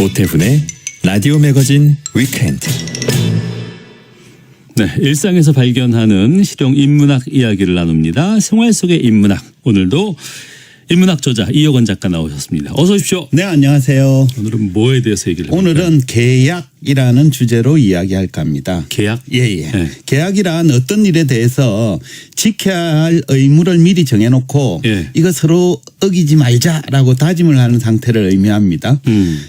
오태훈의 라디오 매거진 위켄드. 네, 일상에서 발견하는 실용 인문학 이야기를 나눕니다. 생활 속의 인문학. 오늘도 인문학 저자 이혁원 작가 나오셨습니다. 어서 오십시오. 네, 안녕하세요. 오늘은 뭐에 대해서 얘기를 해볼까요? 오늘은 계약이라는 주제로 이야기할까 합니다. 계약? 예. 네. 계약이란 어떤 일에 대해서 지켜야 할 의무를 미리 정해놓고 예. 이거 서로 어기지 말자라고 다짐을 하는 상태를 의미합니다.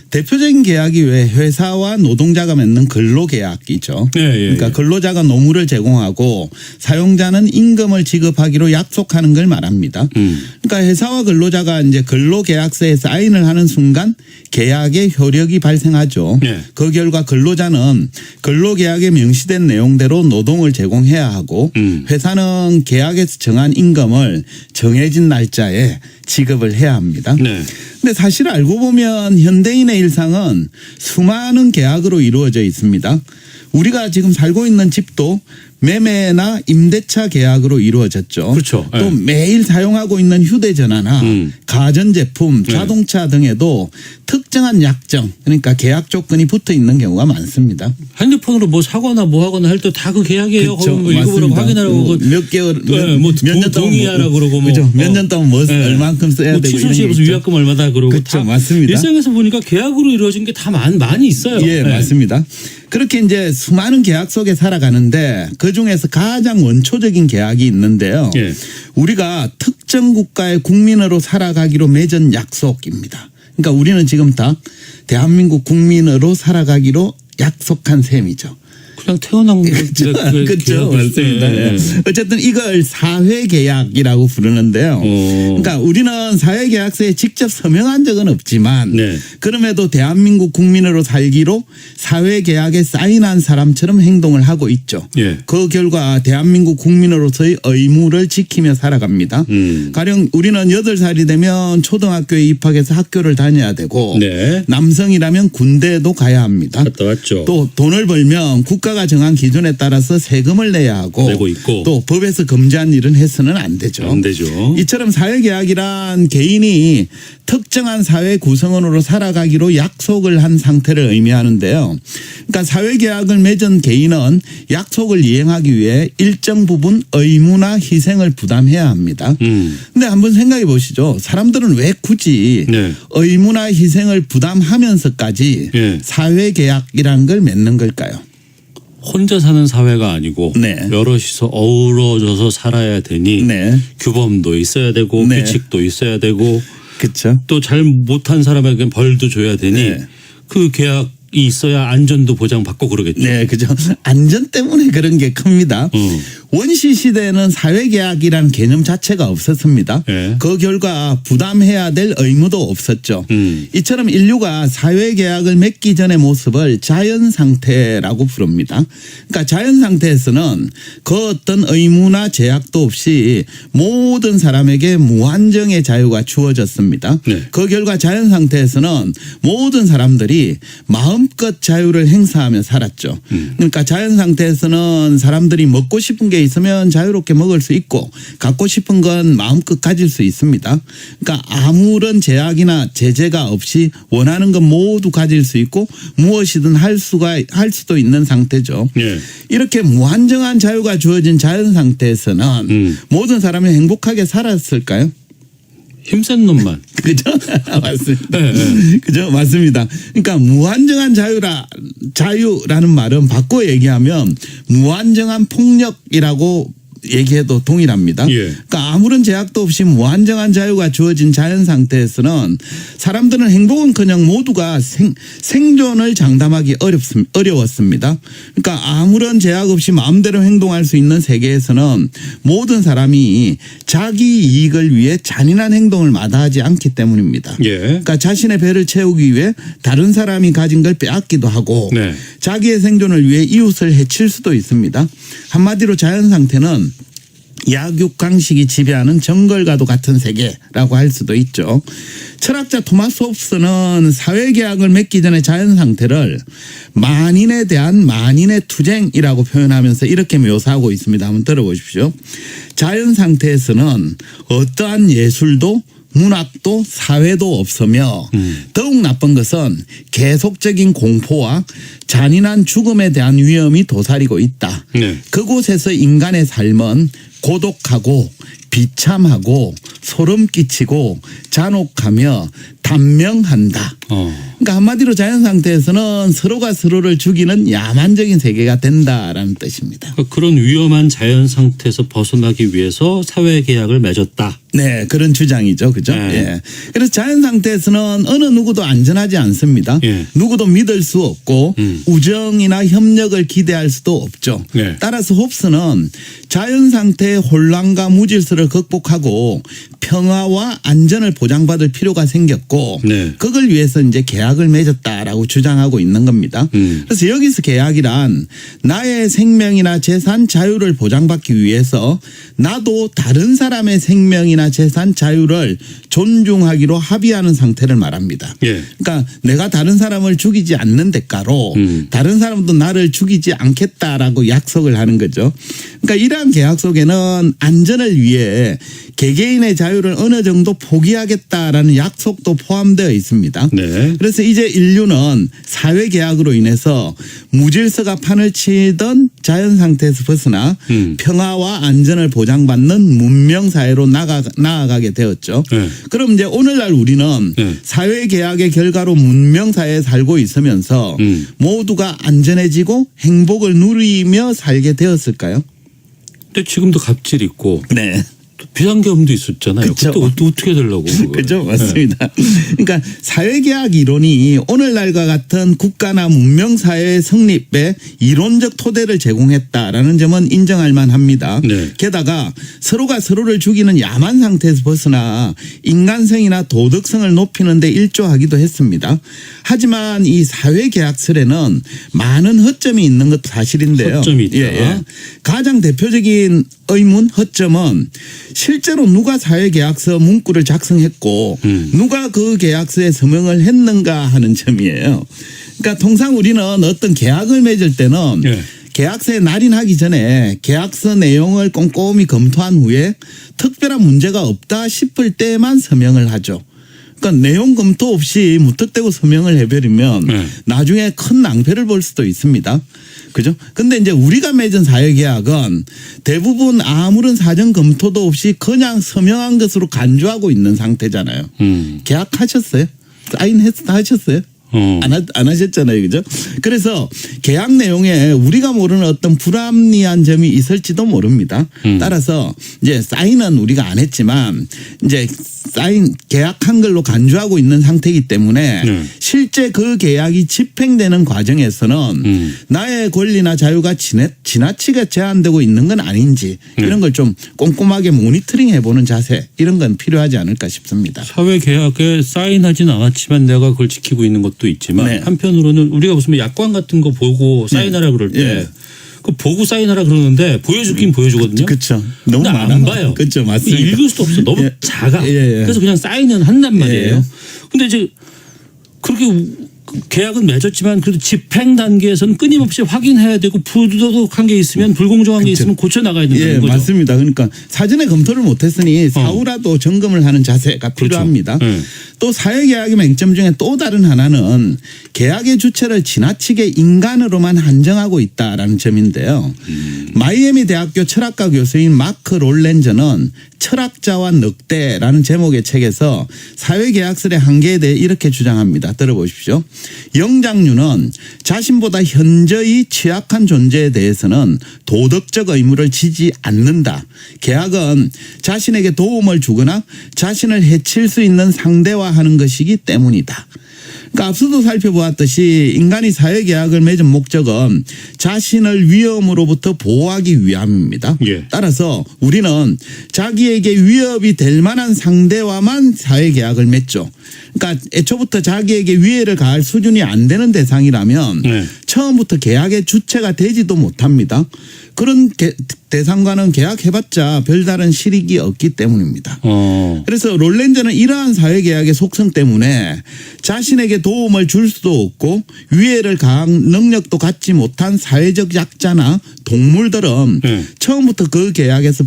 대표적인 계약이 왜 회사와 노동자가 맺는 근로계약이죠. 예. 그러니까 근로자가 노무를 제공하고 사용자는 임금을 지급하기로 약속하는 걸 말합니다. 그러니까 회사와 근로자가 이제 근로계약서에 사인을 하는 순간 계약의 효력이 발생하죠. 예. 그 결과 근로자는 근로계약에 명시된 내용대로 노동을 제공해야 하고 회사는 계약에서 정한 임금을 정해진 날짜에 지급을 해야 합니다. 네. 근데 사실 알고 보면 현대인의 일상은 수많은 계약으로 이루어져 있습니다. 우리가 지금 살고 있는 집도 매매나 임대차 계약으로 이루어졌죠. 그렇죠. 또 네. 매일 사용하고 있는 휴대전화나 가전제품, 자동차 등에도 특정한 약정, 그러니까 계약 조건이 붙어 있는 경우가 많습니다. 핸드폰으로 뭐 사거나 뭐 하거나 할 때 다 그 계약이에요. 그렇죠. 뭐 읽어보라고 맞습니다. 확인하라고. 몇 개월, 네, 뭐 몇 년 동안 동의하라 그러고 뭐. 그렇죠. 몇 년 동안 뭐 네. 얼만큼 써야 뭐 되고 취소 이런 시에 게 무슨 있죠. 위약금 얼마다 그러고. 그렇죠. 다 맞습니다. 일상에서 보니까 계약으로 이루어진 게 다 많이 있어요. 예, 네. 맞습니다. 그렇게 이제 수많은 계약 속에 살아가는데 그 중에서 가장 원초적인 계약이 있는데요. 예. 우리가 특정 국가의 국민으로 살아가기로 맺은 약속입니다. 그러니까 우리는 지금 다 대한민국 국민으로 살아가기로 약속한 셈이죠. 그냥 태어난 거. 그렇죠. 맞습니다. 예. 어쨌든 이걸 사회계약이라고 부르는데요. 그러니까 우리는 사회계약서에 직접 서명한 적은 없지만 네. 그럼에도 대한민국 국민으로 살기로 사회계약에 사인한 사람처럼 행동을 하고 있죠. 예. 그 결과 대한민국 국민으로서의 의무를 지키며 살아갑니다. 가령 우리는 8살이 되면 초등학교에 입학해서 학교를 다녀야 되고 네. 남성이라면 군대에도 가야 합니다. 갔다 왔죠. 또 돈을 벌면 국가가 정한 기준에 따라서 세금을 내야 하고 내고 있고. 또 법에서 금지한 일은 해서는 안 되죠. 안 되죠. 이처럼 사회계약이란 개인이 특정한 사회 구성원으로 살아가기로 약속을 한 상태를 의미하는데요. 그러니까 사회계약을 맺은 개인은 약속을 이행하기 위해 일정 부분 의무나 희생을 부담해야 합니다. 근데 한번 생각해 보시죠. 사람들은 왜 굳이 네. 의무나 희생을 부담하면서까지 네. 사회계약이라는 걸 맺는 걸까요? 혼자 사는 사회가 아니고 네. 여럿이서 어우러져서 살아야 되니 네. 규범도 있어야 되고 네. 규칙도 있어야 되고 그렇죠. 또 잘 못한 사람에게 벌도 줘야 되니 네. 그 계약이 있어야 안전도 보장받고 그러겠죠. 네, 그죠. 안전 때문에 그런 게 큽니다. 원시 시대에는 사회계약이라는 개념 자체가 없었습니다. 네. 그 결과 부담해야 될 의무도 없었죠. 이처럼 인류가 사회계약을 맺기 전의 모습을 자연상태라고 부릅니다. 그러니까 자연상태에서는 그 어떤 의무나 제약도 없이 모든 사람에게 무한정의 자유가 주어졌습니다. 네. 그 결과 자연상태에서는 모든 사람들이 마음껏 자유를 행사하며 살았죠. 그러니까 자연상태에서는 사람들이 먹고 싶은 게 있으면 자유롭게 먹을 수 있고 갖고 싶은 건 마음껏 가질 수 있습니다. 그러니까 아무런 제약이나 제재가 없이 원하는 건 모두 가질 수 있고 무엇이든 할 수도 있는 상태죠. 예. 이렇게 무한정한 자유가 주어진 자연 상태에서는 모든 사람이 행복하게 살았을까요? 힘센 놈만. 그죠? 맞습니다. 네. 그죠? 맞습니다. 그러니까 무한정한 자유라는 말은 바꿔 얘기하면 무한정한 폭력이라고 얘기해도 동일합니다. 예. 그러니까 아무런 제약도 없이 무한정한 자유가 주어진 자연 상태에서는 사람들은 행복은커녕 모두가 생존을 장담하기 어려웠습니다. 그러니까 아무런 제약 없이 마음대로 행동할 수 있는 세계에서는 모든 사람이 자기 이익을 위해 잔인한 행동을 마다하지 않기 때문입니다. 예. 그러니까 자신의 배를 채우기 위해 다른 사람이 가진 걸 빼앗기도 하고 네. 자기의 생존을 위해 이웃을 해칠 수도 있습니다. 한마디로 자연 상태는 약육강식이 지배하는 정글과도 같은 세계라고 할 수도 있죠. 철학자 토마스 홉스는 사회계약을 맺기 전의 자연상태를 만인에 대한 만인의 투쟁이라고 표현하면서 이렇게 묘사하고 있습니다. 한번 들어보십시오. 자연상태에서는 어떠한 예술도 문학도 사회도 없으며 더욱 나쁜 것은 계속적인 공포와 잔인한 죽음에 대한 위험이 도사리고 있다. 네. 그곳에서 인간의 삶은 고독하고 비참하고 소름 끼치고 잔혹하며 단명한다. 그러니까 한마디로 자연 상태에서는 서로가 서로를 죽이는 야만적인 세계가 된다라는 뜻입니다. 그러니까 그런 위험한 자연 상태에서 벗어나기 위해서 사회 계약을 맺었다. 네, 그런 주장이죠. 그죠? 네. 예. 그래서 자연 상태에서는 어느 누구도 안전하지 않습니다. 예. 누구도 믿을 수 없고 우정이나 협력을 기대할 수도 없죠. 네. 따라서 홉스는 자연 상태의 혼란과 무질서를 극복하고 평화와 안전을 보장받을 필요가 생겼고 네. 그걸 위해서 이제 계약을 맺었다라고 주장하고 있는 겁니다. 그래서 여기서 계약이란 나의 생명이나 재산 자유를 보장받기 위해서 나도 다른 사람의 생명이나 재산 자유를 존중하기로 합의하는 상태를 말합니다. 예. 그러니까 내가 다른 사람을 죽이지 않는 대가로 다른 사람도 나를 죽이지 않겠다라고 약속을 하는 거죠. 그러니까 이러한 계약 속에는 안전을 위해 개개인의 자유를 어느 정도 포기하겠다라는 약속도 포함되어 있습니다. 네. 그래서 이제 인류는 사회 계약으로 인해서 무질서가 판을 치던 자연 상태에서 벗어나 평화와 안전을 보장받는 문명 사회로 나아가게 되었죠. 네. 그럼 이제 오늘날 우리는 네. 사회 계약의 결과로 문명 사회에 살고 있으면서 모두가 안전해지고 행복을 누리며 살게 되었을까요? 근데 지금도 갑질 있고 네. 또 비상계엄도 있었잖아요. 그쵸. 그때 어떻게 되려고? 그걸. 그죠, 맞습니다. 그러니까 사회계약 이론이 오늘날과 같은 국가나 문명사회의 성립에 이론적 토대를 제공했다라는 점은 인정할 만합니다. 네. 게다가 서로가 서로를 죽이는 야만 상태에서 벗어나 인간성이나 도덕성을 높이는 데 일조하기도 했습니다. 하지만 이 사회계약설에는 많은 허점이 있는 것도 사실인데요. 허점이 있다. 가장 대표적인 의문, 허점은 실제로 누가 사회계약서 문구를 작성했고 누가 그 계약서에 서명을 했는가 하는 점이에요. 그러니까 통상 우리는 어떤 계약을 맺을 때는 네. 계약서에 날인하기 전에 계약서 내용을 꼼꼼히 검토한 후에 특별한 문제가 없다 싶을 때만 서명을 하죠. 그러니까 내용 검토 없이 무턱대고 서명을 해버리면 나중에 큰 낭패를 볼 수도 있습니다. 그죠? 근데 이제 우리가 맺은 사회계약은 대부분 아무런 사전 검토도 없이 그냥 서명한 것으로 간주하고 있는 상태잖아요. 계약하셨어요? 사인하셨어요? 안 하셨잖아요. 그죠? 그래서 계약 내용에 우리가 모르는 어떤 불합리한 점이 있을지도 모릅니다. 따라서 이제 사인은 우리가 안 했지만 이제 계약한 걸로 간주하고 있는 상태이기 때문에 실제 그 계약이 집행되는 과정에서는 나의 권리나 자유가 지나치게 제한되고 있는 건 아닌지 이런 걸 좀 꼼꼼하게 모니터링 해보는 자세 이런 건 필요하지 않을까 싶습니다. 사회 계약에 사인하진 않았지만 내가 그걸 지키고 있는 것도 있지만 네. 한편으로는 우리가 무슨 약관 같은 거 보고 사인하라 그럴 때 그 보고 사인하라 그러는데 보여주긴 보여주거든요. 그렇죠. 너무 근데 많아. 안 봐요. 그렇죠. 맞습니다. 읽을 수도 없어. 너무 작아. 예. 그래서 그냥 사인은 한단 말이에요. 예. 근데 이제 그렇게 계약은 맺었지만 그래도 집행 단계에서는 끊임없이 확인해야 되고 부도덕한 게 있으면 불공정한 게 있으면 고쳐 나가야 된다는 예, 거죠. 맞습니다. 그러니까 사전에 검토를 못했으니 사후라도 점검을 하는 자세가 필요합니다. 그렇죠. 또 사회계약의 맹점 중에 또 다른 하나는 계약의 주체를 지나치게 인간으로만 한정하고 있다라는 점인데요. 마이애미 대학교 철학과 교수인 마크 롤렌저는 철학자와 늑대라는 제목의 책에서 사회계약설의 한계에 대해 이렇게 주장합니다. 들어보십시오. 영장류는 자신보다 현저히 취약한 존재에 대해서는 도덕적 의무를 지지 않는다. 계약은 자신에게 도움을 주거나 자신을 해칠 수 있는 상대화하는 것이기 때문이다. 그러니까 앞서도 살펴보았듯이 인간이 사회계약을 맺은 목적은 자신을 위험으로부터 보호하기 위함입니다. 예. 따라서 우리는 자기에게 위협이 될 만한 상대와만 사회계약을 맺죠. 그러니까 애초부터 자기에게 위해를 가할 수준이 안 되는 대상이라면 처음부터 계약의 주체가 되지도 못합니다. 그런 대상과는 계약해봤자 별다른 실익이 없기 때문입니다. 그래서 롤렌저는 이러한 사회계약의 속성 때문에 자신에게 도움을 줄 수도 없고 위해를 가할 능력도 갖지 못한 사회적 약자나 동물들은 처음부터 그 계약에서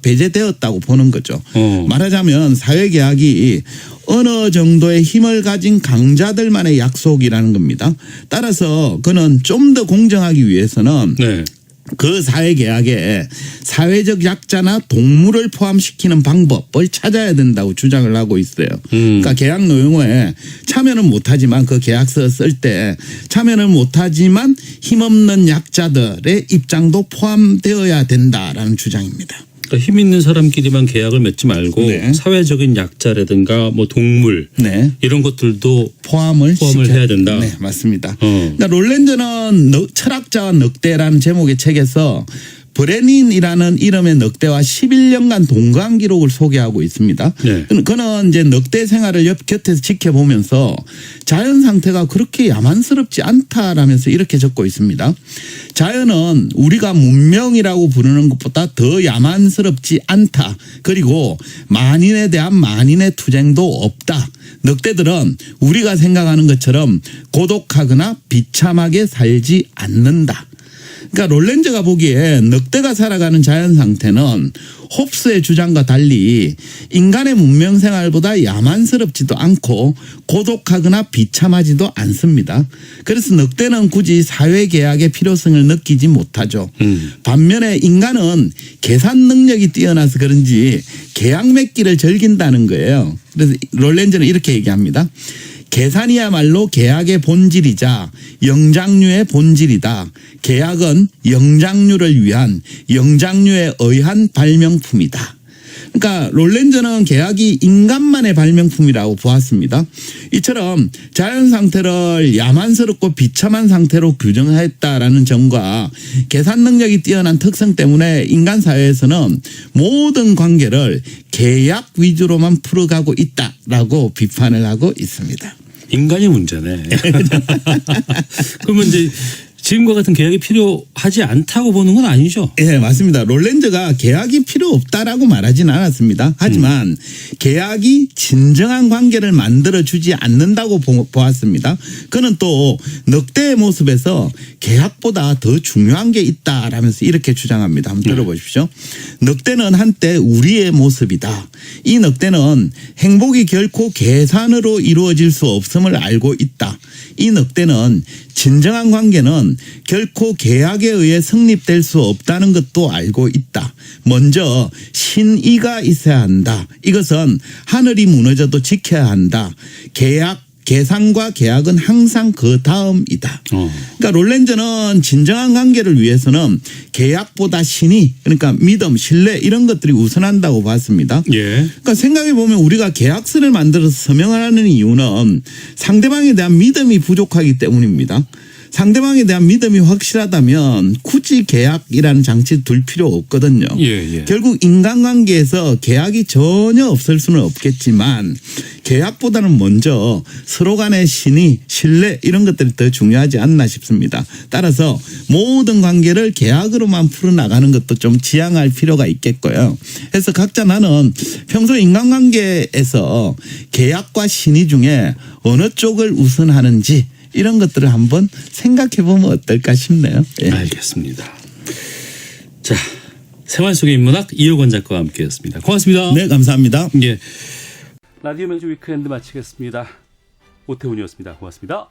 배제되었다고 보는 거죠. 말하자면 사회계약이 어느 정도의 힘을 가진 강자들만의 약속이라는 겁니다. 따라서 그는 좀 더 공정하기 위해서는 네. 그 사회계약에 사회적 약자나 동물을 포함시키는 방법을 찾아야 된다고 주장을 하고 있어요. 그러니까 계약 내용에 참여는 못하지만 그 계약서 쓸 때 참여는 못하지만 힘없는 약자들의 입장도 포함되어야 된다라는 주장입니다. 그러니까 힘 있는 사람끼리만 계약을 맺지 말고 네. 사회적인 약자라든가 뭐 동물 네. 이런 것들도 포함을 해야 된다. 네, 맞습니다. 그러니까 롤렌저는 철학자와 늑대라는 제목의 책에서 브레닌이라는 이름의 늑대와 11년간 동거한 기록을 소개하고 있습니다. 네. 그는 이제 늑대 생활을 옆 곁에서 지켜보면서 자연 상태가 그렇게 야만스럽지 않다라면서 이렇게 적고 있습니다. 자연은 우리가 문명이라고 부르는 것보다 더 야만스럽지 않다. 그리고 만인에 대한 만인의 투쟁도 없다. 늑대들은 우리가 생각하는 것처럼 고독하거나 비참하게 살지 않는다. 그러니까 롤렌저가 보기에 늑대가 살아가는 자연 상태는 홉스의 주장과 달리 인간의 문명 생활보다 야만스럽지도 않고 고독하거나 비참하지도 않습니다. 그래서 늑대는 굳이 사회계약의 필요성을 느끼지 못하죠. 반면에 인간은 계산 능력이 뛰어나서 그런지 계약 맺기를 즐긴다는 거예요. 그래서 롤렌저는 이렇게 얘기합니다. 계산이야말로 계약의 본질이자 영장류의 본질이다. 계약은 영장류를 위한 영장류에 의한 발명품이다. 그러니까 롤렌저는 계약이 인간만의 발명품이라고 보았습니다. 이처럼 자연 상태를 야만스럽고 비참한 상태로 규정했다라는 점과 계산 능력이 뛰어난 특성 때문에 인간 사회에서는 모든 관계를 계약 위주로만 풀어가고 있다라고 비판을 하고 있습니다. 인간이 문제네. 그러면 이제 지금과 같은 계약이 필요하지 않다고 보는 건 아니죠? 예, 맞습니다. 롤렌저가 계약이 필요 없다라고 말하진 않았습니다. 하지만 계약이 진정한 관계를 만들어주지 않는다고 보았습니다. 그는 또 늑대의 모습에서 계약보다 더 중요한 게 있다라면서 이렇게 주장합니다. 한번 들어보십시오. 늑대는 한때 우리의 모습이다. 이 늑대는 행복이 결코 계산으로 이루어질 수 없음을 알고 있다. 이 늑대는 진정한 관계는 결코 계약에 의해 성립될 수 없다는 것도 알고 있다. 먼저 신의가 있어야 한다. 이것은 하늘이 무너져도 지켜야 한다. 계산과 계약은 항상 그 다음이다. 그러니까 롤렌저는 진정한 관계를 위해서는 계약보다 신의, 그러니까 믿음, 신뢰 이런 것들이 우선한다고 봤습니다. 예. 그러니까 생각해 보면 우리가 계약서를 만들어서 서명을 하는 이유는 상대방에 대한 믿음이 부족하기 때문입니다. 상대방에 대한 믿음이 확실하다면 굳이 계약이라는 장치 둘 필요 없거든요. 예. 결국 인간관계에서 계약이 전혀 없을 수는 없겠지만 계약보다는 먼저 서로 간의 신의, 신뢰 이런 것들이 더 중요하지 않나 싶습니다. 따라서 모든 관계를 계약으로만 풀어나가는 것도 좀 지양할 필요가 있겠고요. 그래서 각자 나는 평소 인간관계에서 계약과 신의 중에 어느 쪽을 우선하는지 이런 것들을 한번 생각해 보면 어떨까 싶네요. 예. 알겠습니다. 자, 생활 속의 인문학 이효건 작가와 함께했습니다. 고맙습니다. 네, 감사합니다. 예. 라디오 매주 위크엔드 마치겠습니다. 오태훈이었습니다. 고맙습니다.